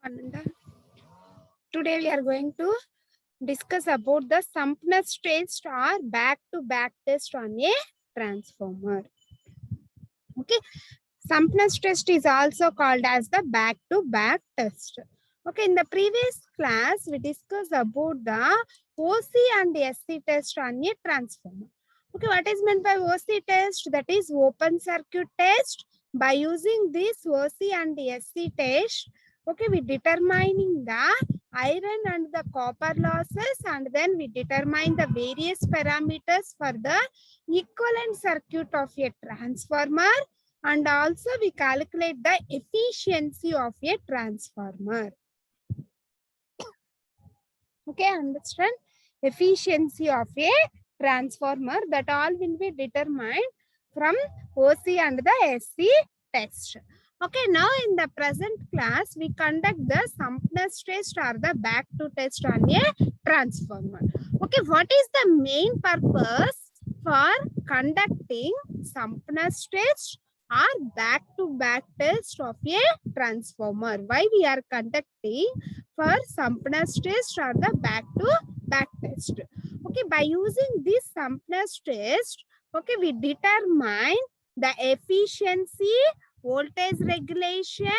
Ananda. Today we are going to discuss about the Sampness test or back-to-back test on a transformer. Okay, Sampness test is also called as the back-to-back test. Okay, in the previous class we discussed about the OC and SC test on a transformer. Okay, what is meant by OC test? That is open circuit test. By using this OC and SC test, okay, we determining the iron and the copper losses, and then we determine the various parameters for the equivalent circuit of a transformer, and also we calculate the efficiency of a transformer. Okay, understand? Efficiency of a transformer, that all will be determined from OC and the SC test. Okay, now in the present class, we conduct the Sampness test or the back to test on a transformer. Okay, what is the main purpose for conducting Sampness test or back to back test of a transformer? Why we are conducting for Sampness test or the back to back test? Okay, by using this Sampness test, okay, we determine the efficiency, voltage regulation,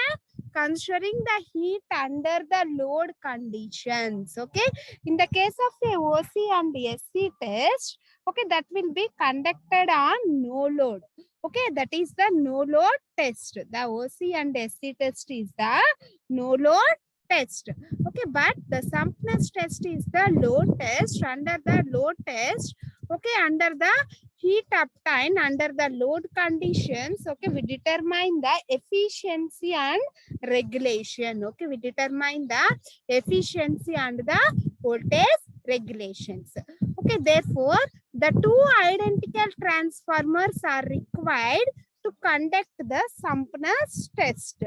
considering the heat under the load conditions. Okay, in the case of a OC and SC test, okay, that will be conducted on no load. Okay, that is the no load test. The OC and SC test is the no load test. Okay, but the Sampness test is the load test. Under the load test, okay, under the heat uptime, under the load conditions, okay, we determine the efficiency and regulation. Okay, we determine the efficiency and the voltage regulations. Okay, therefore the two identical transformers are required to conduct the Sampness test.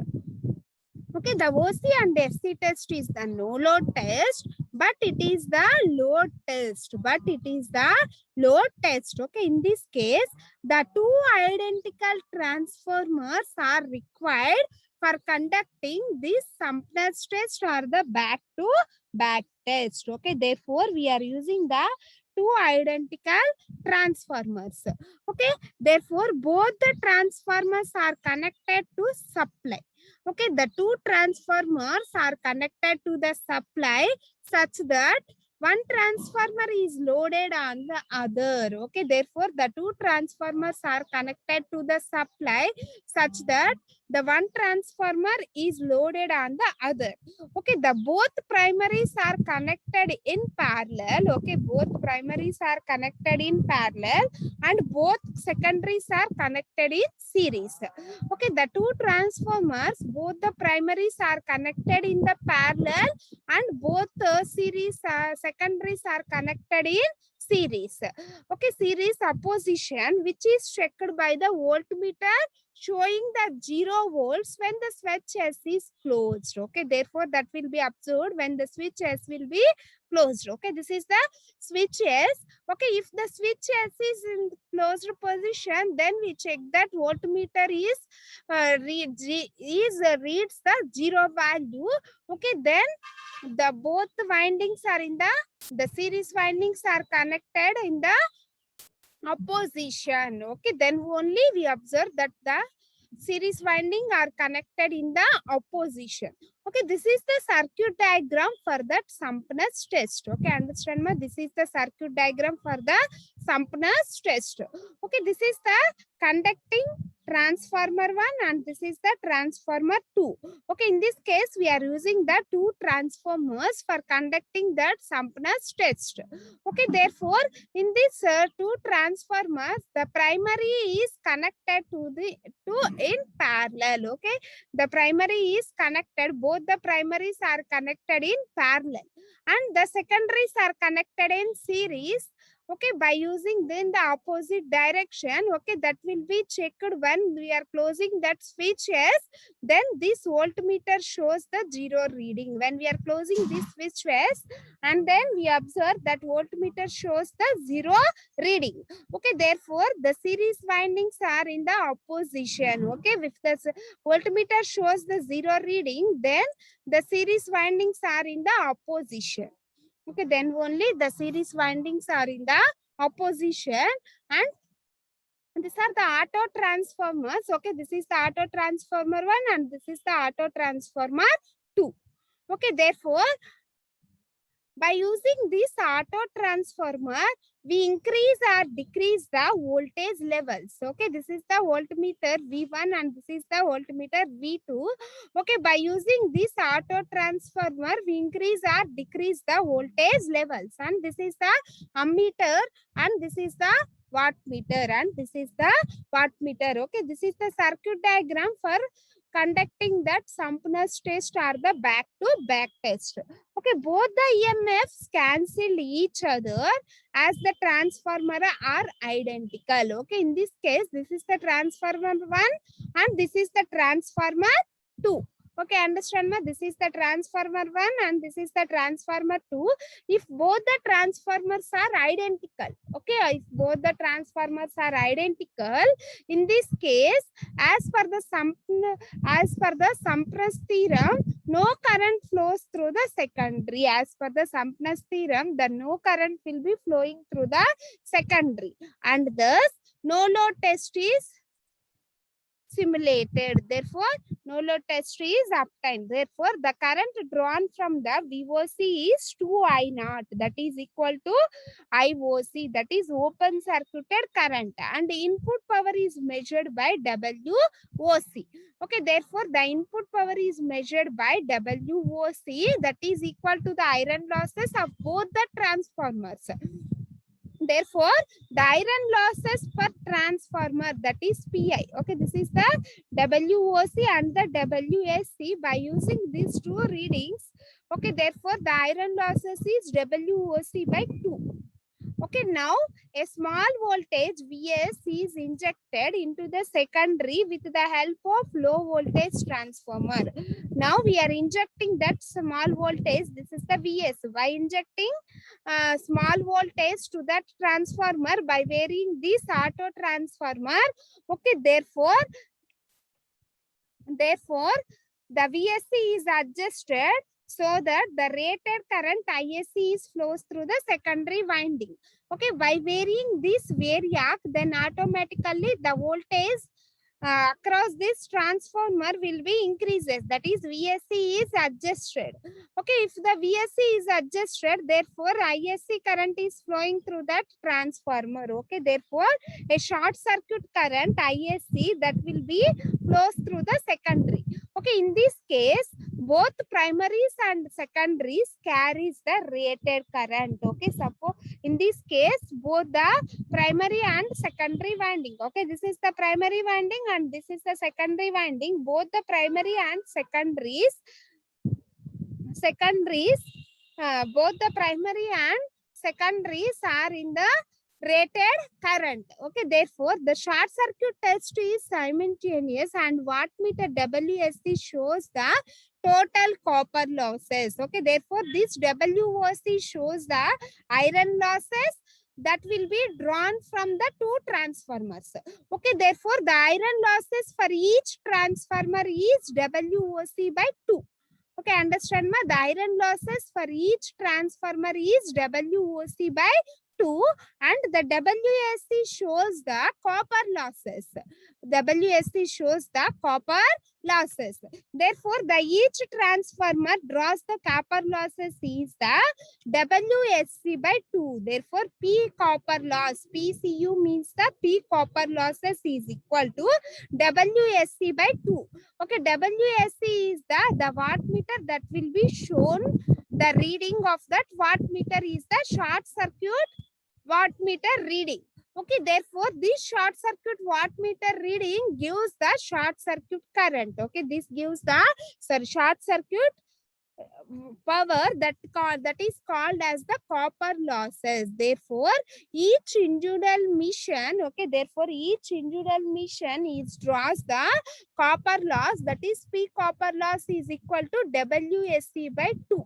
Okay, the OC and SC test is the no load test, but it is the load test. Okay, in this case, the two identical transformers are required for conducting this Sampness test or the back to back test. Okay, therefore we are using the two identical transformers. Okay, therefore both the transformers are connected to supply. Okay, the two transformers are connected to the supply such that one transformer is loaded on the other. Okay, therefore the two transformers are connected to the supply such that the one transformer is loaded on the other. Okay, the both primaries are connected in parallel. Okay, both primaries are connected in parallel and both secondaries are connected in series. Okay, the two transformers, both the primaries are connected in the parallel and both secondaries are connected in series. Okay, series opposition, which is checked by the voltmeter showing the 0 volts when the switch S is closed. Okay, therefore that will be observed when the switch S will be closed. Okay, this is the switch S. Okay, if the switch S is in closed position, then we check that voltmeter is reads the 0 value. Okay, then the both windings are in the series windings are connected in the opposition. Okay, then only we observe that the series winding are connected in the opposition. Okay, this is the circuit diagram for that Sampness test. Okay, understand ma? This is the circuit diagram for the Sampness test. Okay, this is the conducting transformer 1 and this is the transformer 2. Okay, in this case we are using the two transformers for conducting that Sampness test. Okay, therefore in this two transformers, the primary is connected to in parallel. Okay, the primary is connected, both the primaries are connected in parallel and the secondaries are connected in series. Okay, by using then the opposite direction, okay, that will be checked when we are closing that switch. Yes, then this voltmeter shows the zero reading when we are closing this switch. Yes, and then we observe that voltmeter shows the zero reading. Okay, therefore the series windings are in the opposition. Okay, if the voltmeter shows the zero reading, then the series windings are in the opposition. Okay, then only the series windings are in the opposition. And these are the auto transformers. Okay, this is the auto transformer 1 and this is the auto transformer 2. Okay, therefore by using this auto transformer, we increase or decrease the voltage levels. Okay, this is the voltmeter V1 and this is the voltmeter V2. Okay, by using this auto transformer, we increase or decrease the voltage levels. And this is the ammeter and this is the wattmeter and this is the wattmeter. Okay, this is the circuit diagram for conducting that Sampner's test or the back-to-back test. Okay, both the EMFs cancel each other as the transformer are identical. Okay, in this case, this is the transformer 1 and this is the transformer 2. Okay, understand? This is the transformer 1 and this is the transformer 2. If both the transformers are identical, okay, if both the transformers are identical, in this case, as per the Sampras theorem, no current flows through the secondary. As per the Sampras theorem, the no current will be flowing through the secondary, and thus no load test is simulated. Therefore, no load test is obtained. Therefore, the current drawn from the VOC is 2I0. That is equal to IOC. That is open circuited current. And the input power is measured by WOC. Okay, therefore, the input power is measured by WOC. That is equal to the iron losses of both the transformers. Therefore, the iron losses per transformer, that is PI. Okay, this is the WOC and the WSC. By using these two readings, okay, therefore the iron losses is WOC by 2. Okay, now a small voltage Vs is injected into the secondary with the help of low voltage transformer. Now we are injecting that small voltage. This is the Vs. By injecting small voltage to that transformer by varying this auto transformer. Okay, therefore the VSC is adjusted so that the rated current ISC flows through the secondary winding. Okay, by varying this variac, then automatically the voltage across this transformer will be increases. That is VSC is adjusted. Okay, if the VSC is adjusted, therefore ISC current is flowing through that transformer. Okay, therefore a short circuit current ISC that will be flows through the secondary. Okay, in this case, both primaries and secondaries carries the rated current. Okay, suppose in this case, both the primary and secondary winding. Okay, this is the primary winding and this is the secondary winding. Both the primary and secondaries, both the primary and secondaries are in the rated current. Okay, therefore the short circuit test is simultaneous and wattmeter WSC shows the total copper losses. Okay, therefore this WOC shows the iron losses that will be drawn from the two transformers. Okay, therefore the iron losses for each transformer is WOC by 2. Okay, understand ma? The iron losses for each transformer is WOC by 2 and the WSC shows the copper losses. WSC shows the copper losses. Therefore, the each transformer draws the copper losses is the WSC by 2. Therefore, P copper loss, PCU means the P copper losses is equal to WSC by 2. Okay, WSC is the wattmeter that will be shown. The reading of that wattmeter is the short circuit wattmeter reading. Okay, therefore this short circuit wattmeter reading gives the short circuit current. Okay, this gives the short circuit power that is called as the copper losses. Therefore, each individual mission, okay, therefore each individual mission is draws the copper loss, that is P copper loss is equal to WSC by 2.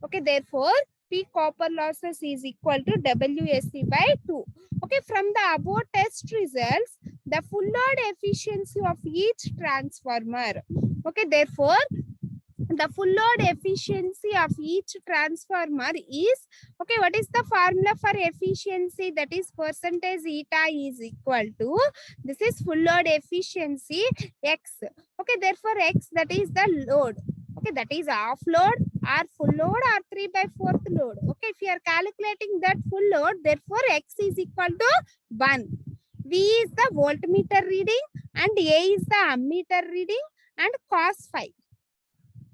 Okay, therefore P copper losses is equal to WSC by 2. Okay, from the above test results, the full load efficiency of each transformer. Okay, therefore the full load efficiency of each transformer is, okay, what is the formula for efficiency? That is percentage eta is equal to, this is full load efficiency X. Okay, therefore X, that is the load. Okay, that is half load or full load or 3/4 load. Okay, if you are calculating that full load, therefore X is equal to 1. V is the voltmeter reading and A is the ammeter reading and cos phi.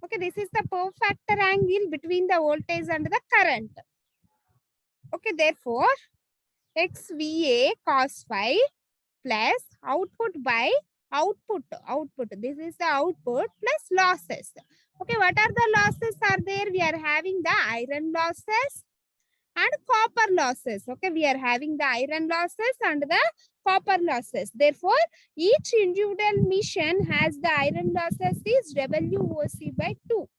Okay, this is the power factor angle between the voltage and the current. Okay, therefore, XVA cos phi plus output by output. This is the output plus losses. Okay, what are the losses are there? We are having the iron losses and copper losses. Okay, we are having the iron losses and the copper losses. Therefore, each individual mission has the iron losses is WOC by 2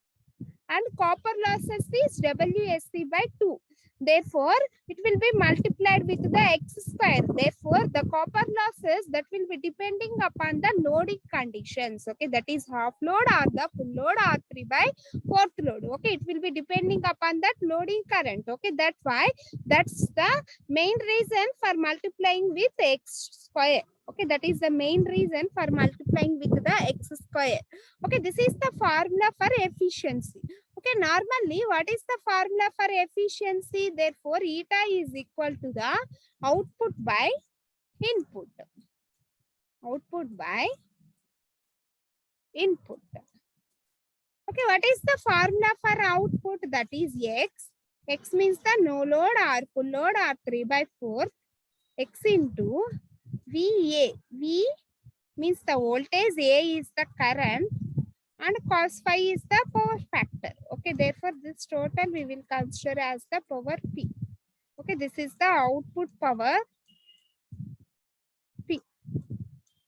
and copper losses is WSC by 2. Therefore, it will be multiplied with the X square. Therefore, the copper losses that will be depending upon the loading conditions. Okay, that is half load or the full load or 3/4 load. Okay, it will be depending upon that loading current. Okay, that's why that's the main reason for multiplying with X square. Okay, that is the main reason for multiplying with the X square. Okay, this is the formula for efficiency. Okay, normally, what is the formula for efficiency? Therefore, eta is equal to the output by input. Output by input. Okay, what is the formula for output? That is X. X means the no load or full load or 3/4. X into VA. V means the voltage, A is the current, and cos phi is the power factor. Okay, therefore this total we will consider as the power P. Okay, this is the output power P.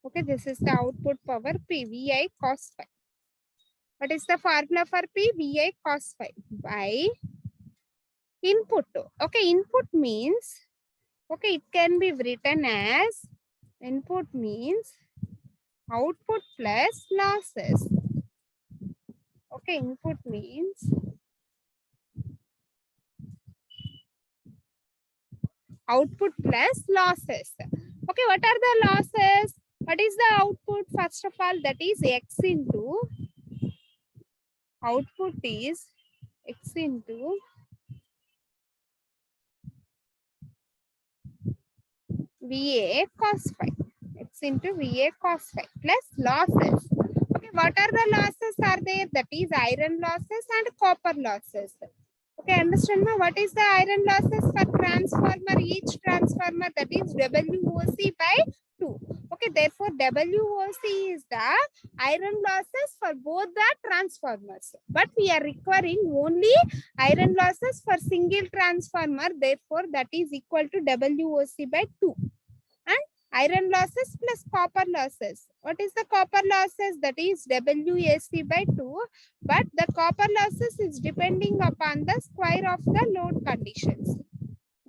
Okay, this is the output power P, VI cos phi. What is the formula for P? VI cos phi by input. Okay, input means, okay, it can be written as, input means output plus losses. Okay, input means output plus losses. Okay, what are the losses? What is the output? First of all, that is X into, output is X into VA cos phi. X into VA cos phi plus losses. Okay, what are the losses are there? That is iron losses and copper losses. Okay, understand now what is the iron losses for transformer? Each transformer, that is WOC by 2. Okay, therefore WOC is the iron losses for both the transformers. But we are requiring only iron losses for single transformer. Therefore, that is equal to WOC by 2. And iron losses plus copper losses. What is the copper losses? That is WSC by 2. But the copper losses is depending upon the square of the load conditions.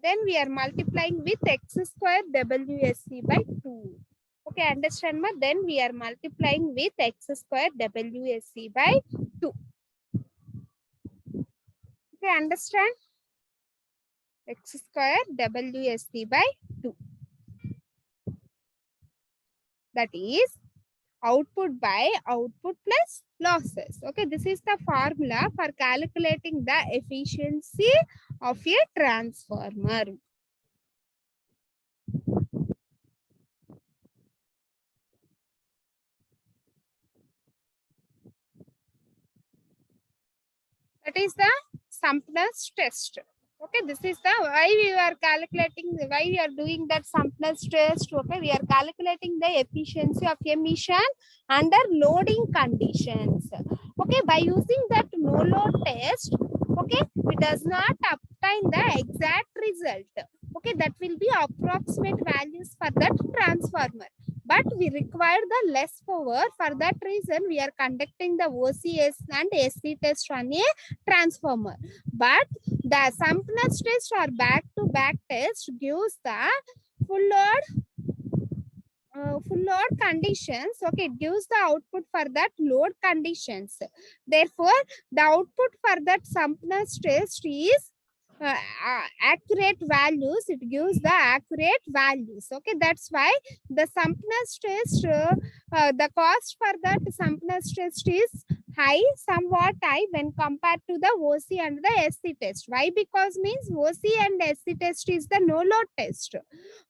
Then we are multiplying with X square WSC by 2. Okay, understand ma? Then we are multiplying with X square WSC by 2. Okay, understand? X square WSC by 2. That is output by output plus losses. Okay, this is the formula for calculating the efficiency of a transformer. That is the Sumner's test. Okay, this is the why we are calculating, why we are doing that Sumner's test. Okay, we are calculating the efficiency of emission under loading conditions. Okay, Okay, by using that no load test, okay, it does not obtain the exact result. Okay, that will be approximate values for that transformer, but we require the less power. For that reason, we are conducting the OCS and SC test on a transformer. But the Samples test or back-to-back test gives the full load conditions. Okay, it gives the output for that load conditions. Therefore, the output for that Samples test is accurate values. It gives the accurate values. Okay, that's why the Samples test, the cost for that Samples test is high, somewhat high when compared to the OC and the SC test. Why? Because means OC and SC test is the no load test.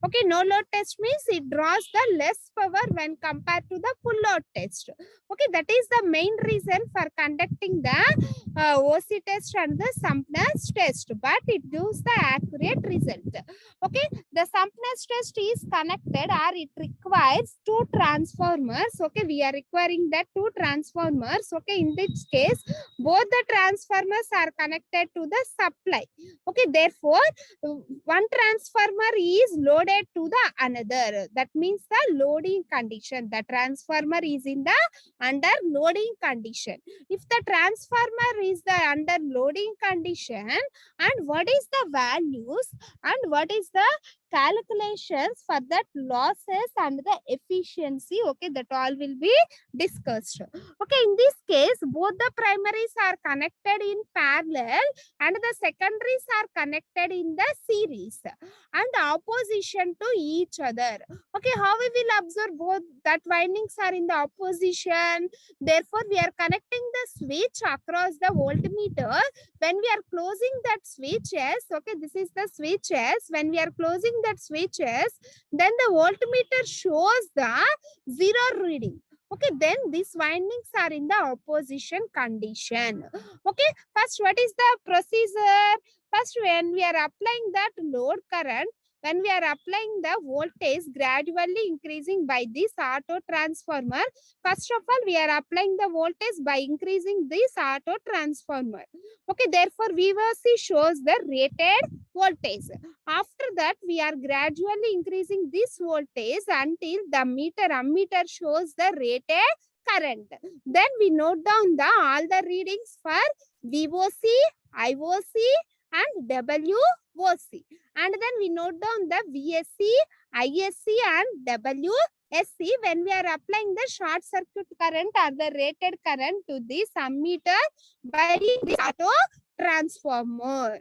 Okay, no load test means it draws the less power when compared to the full load test. Okay, that is the main reason for conducting the OC test and the Samples test, but it gives the accurate result. Okay, the Samples test is connected or it requires two transformers. Okay, we are requiring that two transformers. Okay, in this case, both the transformers are connected to the supply. Okay, therefore, one transformer is loaded to the another. That means the loading condition. The transformer is in the under loading condition. If the transformer is the under loading condition, and what is the values and what is the calculations for that losses and the efficiency, okay, that all will be discussed. Okay, in this case, both the primaries are connected in parallel and the secondaries are connected in the series and opposition to each other. Okay, how we will observe both that windings are in the opposition. Therefore, we are connecting the switch across the voltmeter. When we are closing that switches, okay, this is the switches. When we are closing that switches, then the voltmeter shows the zero reading. Okay, then these windings are in the opposition condition. Okay, first, what is the procedure? First, when we are applying that load current, when we are applying the voltage gradually increasing by this auto transformer, first of all, we are applying the voltage by increasing this auto transformer. Okay, therefore, VOC shows the rated voltage. After that, we are gradually increasing this voltage until the ammeter shows the rated current. Then we note down the all the readings for VOC, IOC, and WOC. And then we note down the VSC, ISC, and WSC when we are applying the short circuit current or the rated current to this ammeter by this auto transformer.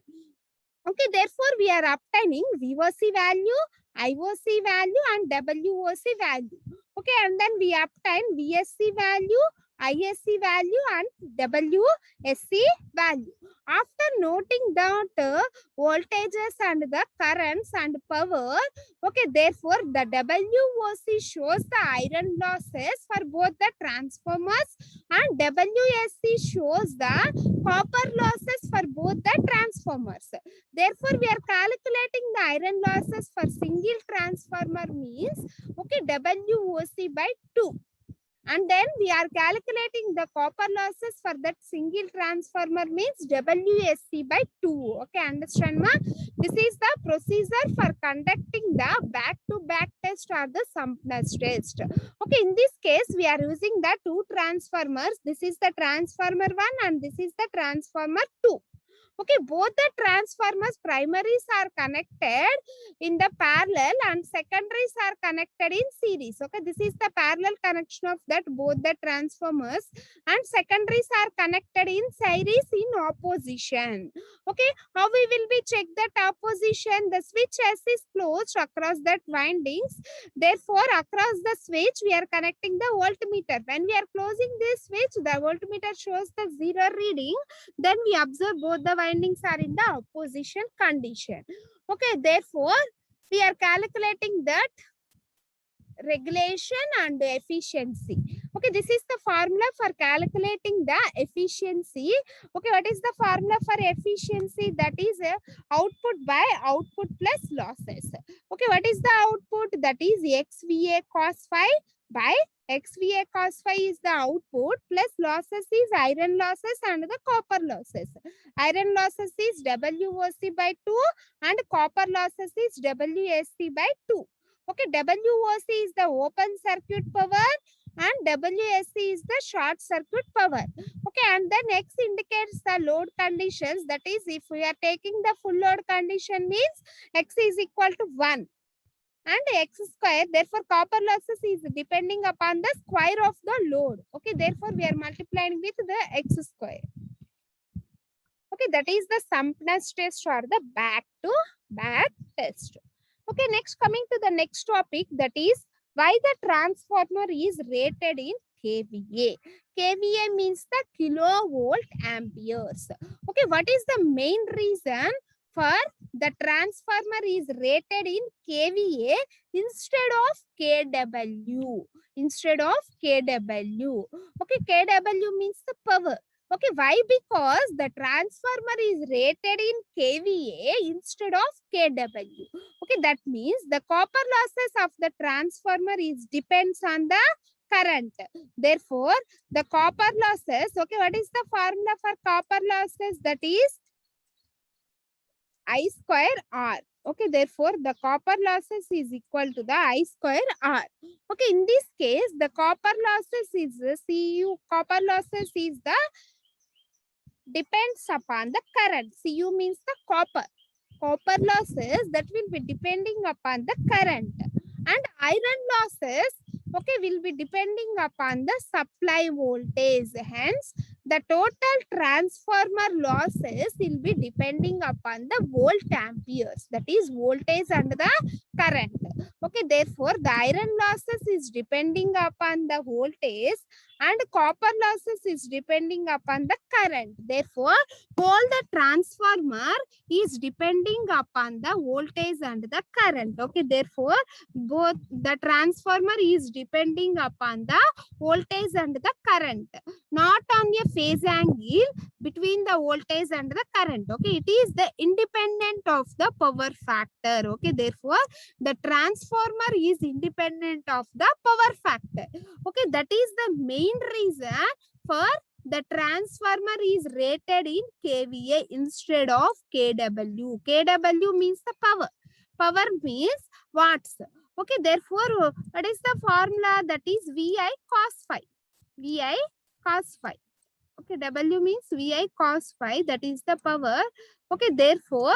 Okay, therefore we are obtaining VOC value, IOC value, and WOC value. Okay, and then we obtain VSC value, ISC value, and WSC value. After noting that voltages and the currents and power, okay, therefore the WOC shows the iron losses for both the transformers and WSC shows the copper losses for both the transformers. Therefore, we are calculating the iron losses for single transformer means, okay, WOC by 2. And then we are calculating the copper losses for that single transformer means WSC by 2. Okay, understand ma? This is the procedure for conducting the back-to-back test or the Samples test. Okay, in this case, we are using the two transformers. This is the transformer 1 and this is the transformer 2. Okay, both the transformers primaries are connected in the parallel and secondaries are connected in series. Okay, this is the parallel connection of that both the transformers, and secondaries are connected in series in opposition. Okay, how we will be check that opposition? The switch S is closed across that windings. Therefore, across the switch we are connecting the voltmeter. When we are closing this switch, the voltmeter shows the zero reading. Then we observe both the windings are in the opposition condition. Okay, therefore, we are calculating that regulation and efficiency. Okay, this is the formula for calculating the efficiency. Okay, what is the formula for efficiency? That is output by output plus losses. Okay, what is the output? That is XVA cos phi by XVA cos phi is the output plus losses is iron losses and the copper losses. Iron losses is WOC by 2 and copper losses is WSC by 2. Okay, WOC is the open circuit power and WSC is the short circuit power. Okay, and then X indicates the load conditions. That is, if we are taking the full load condition means X is equal to 1 and X square. Therefore, copper losses is depending upon the square of the load. Okay, therefore, we are multiplying with the X square. Okay, that is the Sumpner's test or the back to back test. Okay, next coming to the next topic, that is why the transformer is rated in kVA. kVA means the kilovolt amperes. Okay, what is the main reason for the transformer is rated in kVA instead of kW? Instead of kW. Okay, kW means the power. Okay, why? Because the transformer is rated in kVA instead of kW. Okay, that means the copper losses of the transformer is depends on the current. Therefore, the copper losses, okay, what is the formula for copper losses? That is I square R. Okay, therefore, the copper losses is equal to the I square R. Okay, in this case, the copper losses is the Cu, copper losses is the depends upon the current. Cu means the copper. Copper losses that will be depending upon the current. And iron losses, okay, will be depending upon the supply voltage. Hence, the total transformer losses will be depending upon the volt amperes. That is voltage and the current. Okay, therefore, the iron losses is depending upon the voltage and copper losses is depending upon the current. Therefore, all the transformer is depending upon the voltage and the current. Okay, therefore, both the transformer is depending upon the voltage and the current, not on a phase angle between the voltage and the current. Okay, it is the independent of the power factor. Okay, therefore, the transformer is independent of the power factor. Okay, that is the main reason for the transformer is rated in kVA instead of kW. kW means the power. Power means watts. Okay, therefore, what is the formula? That is VI cos phi. VI cos phi. Okay, W means VI cos phi. That is the power. Okay, therefore,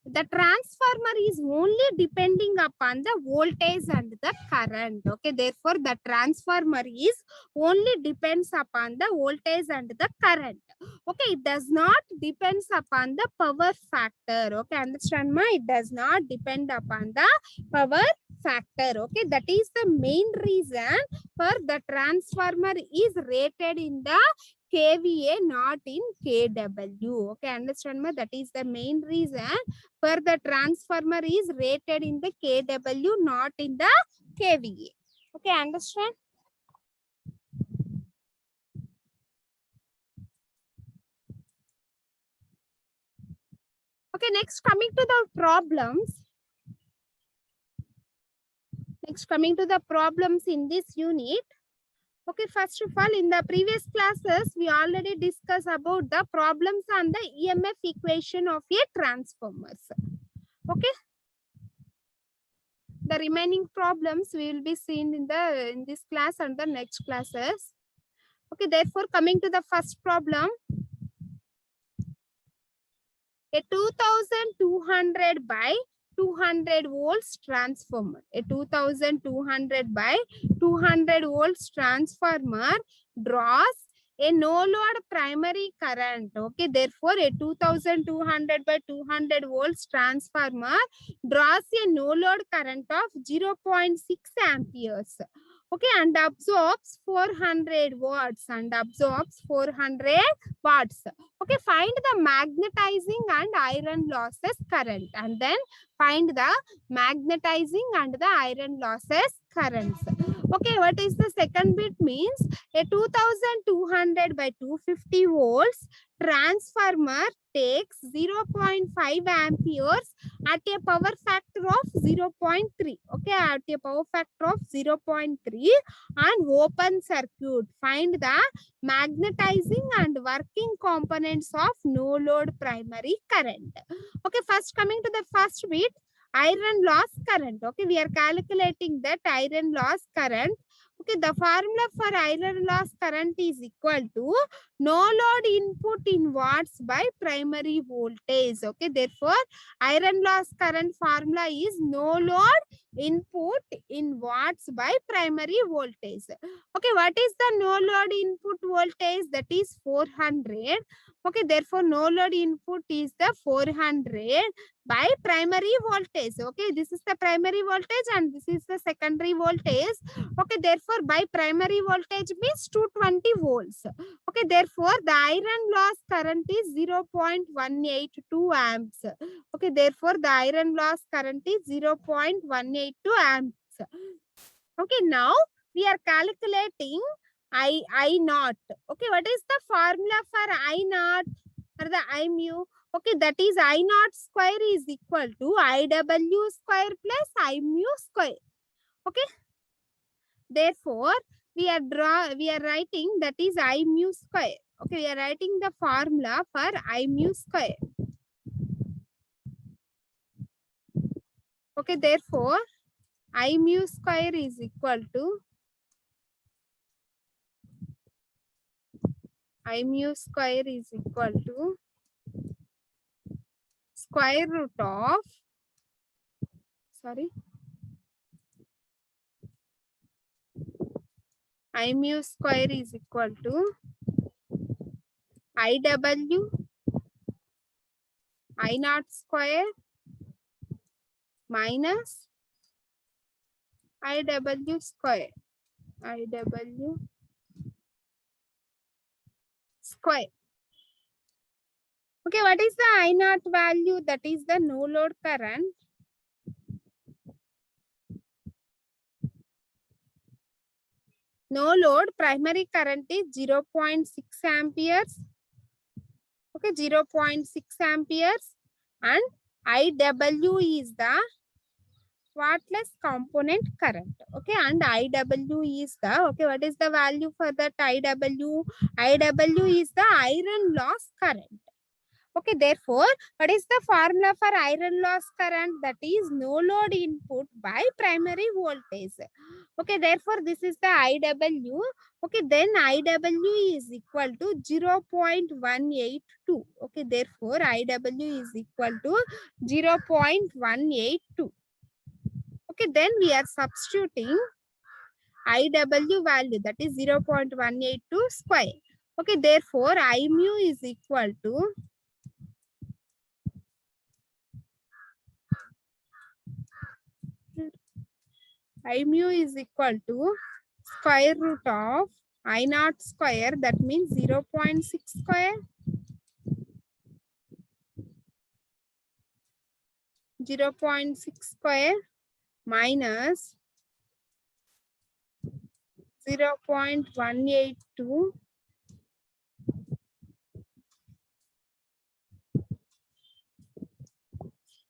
the transformer is only depending upon the voltage and the current. Okay, therefore, the transformer is only depends upon the voltage and the current. Okay, it does not depends upon the power factor. Okay, understand ma? It does not depend upon the power factor. Okay, that is the main reason for the transformer is rated in the kVA, not in kW. Okay, understand ma? That is the main reason for the transformer is rated in the kW, not in the kVA. Okay, understand? Okay, next coming to the problems. Next coming to the problems in this unit. Okay, first of all, in the previous classes, we already discussed about the problems on the EMF equation of a transformers. Okay. The remaining problems we will be seen in this class and the next classes. Okay, therefore, coming to the first problem. A 2200 by 200 volts transformer. A 2200 by 200 volts transformer draws a no load primary current. Okay, therefore, a 2200 by 200 volts transformer draws a no load current of 0.6 amperes. Okay, and absorbs 400 watts and absorbs 400 watts. Okay, find the magnetizing and iron losses current, and then find the magnetizing and the iron losses currents. Okay, what is the second bit means? A 2200 by 250 volts transformer takes 0.5 amperes at a power factor of 0.3. Okay, at a power factor of 0.3 and open circuit. Find the magnetizing and working components of no load primary current. Okay, first coming to the first bit, iron loss current. Okay, we are calculating that iron loss current. Okay, the formula for iron loss current is equal to no load input in watts by primary voltage. Okay, therefore iron loss current formula is no load input in watts by primary voltage. Okay, what is the no load input voltage? That is 400. Okay, therefore no load input is the 400 by primary voltage. Okay, this is the primary voltage and this is the secondary voltage. Okay, therefore by primary voltage means 220 volts. Okay, therefore the iron loss current is 0.182 amps. Okay, therefore the iron loss current is 0.182 amps. Okay, now we are calculating I naught. Okay, what is the formula for I naught or the I mu? Okay, that is I naught square is equal to IW square plus I mu square. Okay, therefore we are writing that is I mu square. Okay, we are writing the formula for I mu square. Okay, therefore I mu square is equal to I mu square is equal to square root of, sorry, I mu square is equal to IW I naught square minus IW square. IW square. Okay, what is the I naught value? That is the no load current. No load primary current is 0.6 amperes. Okay, 0.6 amperes and IW is the wattless component current. Okay, and IW is the, okay, what is the value for that IW? IW is the iron loss current. Okay, therefore, what is the formula for iron loss current? That is no load input by primary voltage. Okay, therefore, this is the IW. Okay, then IW is equal to 0.182. Okay, therefore, IW is equal to 0.182. Okay, then we are substituting IW value, that is 0.182 square. Okay, therefore, I mu is equal to I mu is equal to square root of I naught square, that means 0.6 square, 0.6 square minus 0.182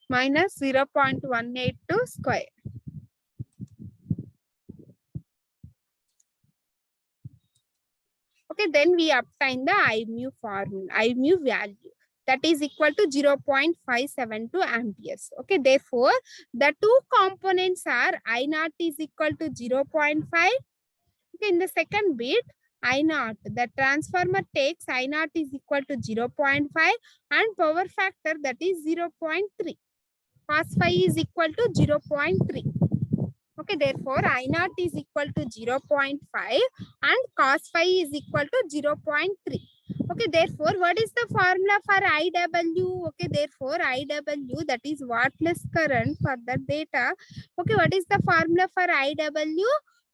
minus 0.182 square. Okay, then we obtain the I mu formula, I mu value. That is equal to 0.572 amperes. Okay, therefore, the two components are I naught is equal to 0.5. Okay, in the second bit, I naught, the transformer takes I naught is equal to 0.5 and power factor, that is 0.3. Cos phi is equal to 0.3. Okay, therefore, I naught is equal to 0.5 and cos phi is equal to 0.3. Okay, therefore, what is the formula for IW? Okay, therefore, IW, that is wattless current for the data. Okay, what is the formula for IW?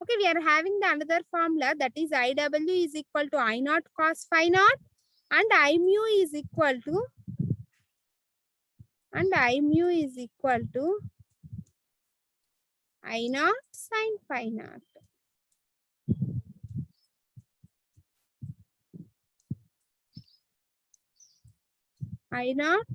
Okay, we are having the another formula, that is IW is equal to I naught cos phi naught and I mu is equal to I naught sin phi naught. I naught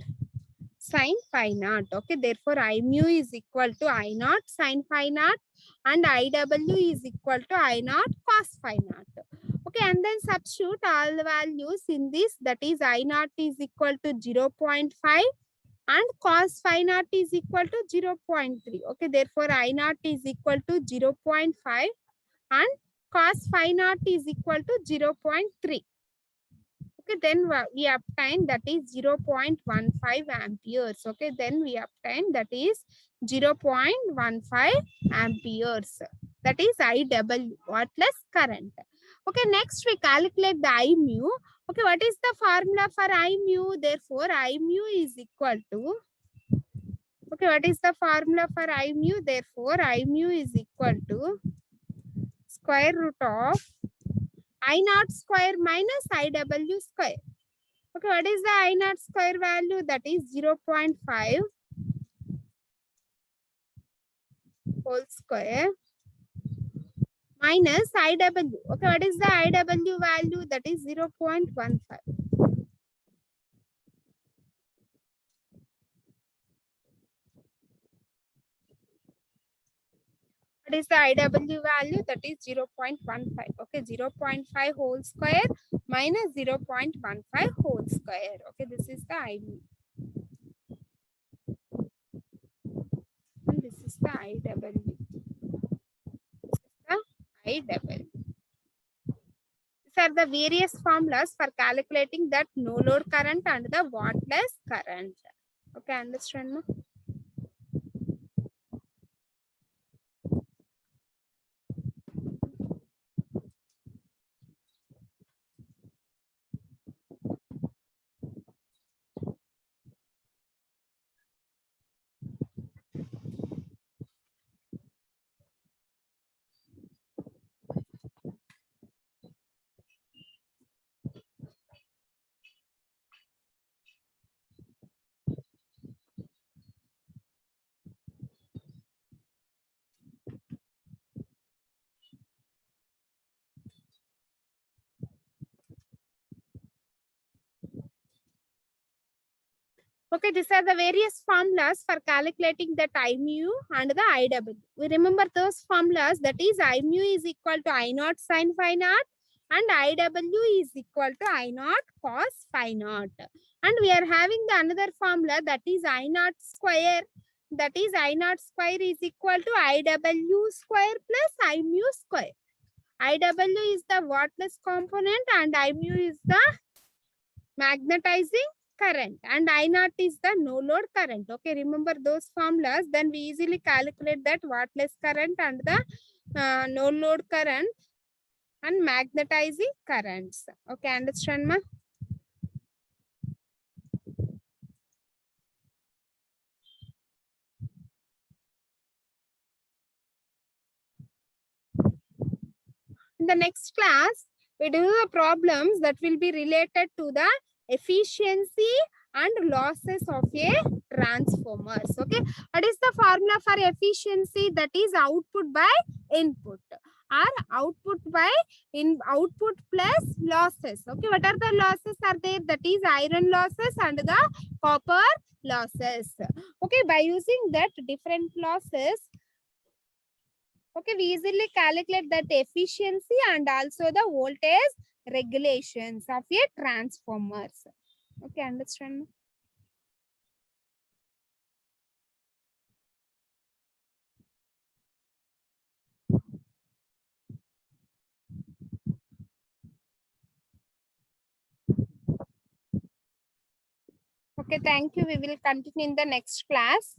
sin phi naught. Okay, therefore I mu is equal to I naught sin phi naught and IW is equal to I naught cos phi naught. Okay, and then substitute all the values in this, that is I naught is equal to 0.5 and cos phi naught is equal to 0.3. Okay, therefore I naught is equal to 0.5 and cos phi naught is equal to 0.3. Okay, then we obtain that is 0.15 amperes. Okay, then we obtain that is 0.15 amperes. That is IW, wattless current. Okay, next we calculate the I mu. Okay, what is the formula for I mu? Therefore, I mu is equal to, okay, what is the formula for I mu? Therefore, I mu is equal to square root of I naught square minus IW square. Okay, what is the I naught square value? That is 0.5 whole square minus IW. Okay, what is the IW value? That is 0.15. What is the IW value? That is 0.15. Okay, 0.5 whole square minus 0.15 whole square. Okay, this is the IW. And this is the IW. The IW. These are the various formulas for calculating that no load current and the wattless current. Okay, understand? No? Okay, these are the various formulas for calculating that I mu and the IW. We remember those formulas, that is I mu is equal to I naught sin phi naught and IW is equal to I naught cos phi naught. And we are having the another formula, that is I naught square. That is I naught square is equal to IW square plus I mu square. IW is the wattless component and I mu is the magnetizing current and I naught is the no load current. Okay, remember those formulas, then we easily calculate that wattless current and the no load current and magnetizing currents. Okay, understand ma? In the next class, we do the problems that will be related to the efficiency and losses of a transformers. Okay, what is the formula for efficiency? That is output by input or output by output plus losses. Okay, what are the losses are there? That is iron losses and the copper losses. Okay, by using that different losses, okay, we easily calculate that efficiency and also the voltage regulations of a transformers. Okay, understand? Okay, thank you. We will continue in the next class.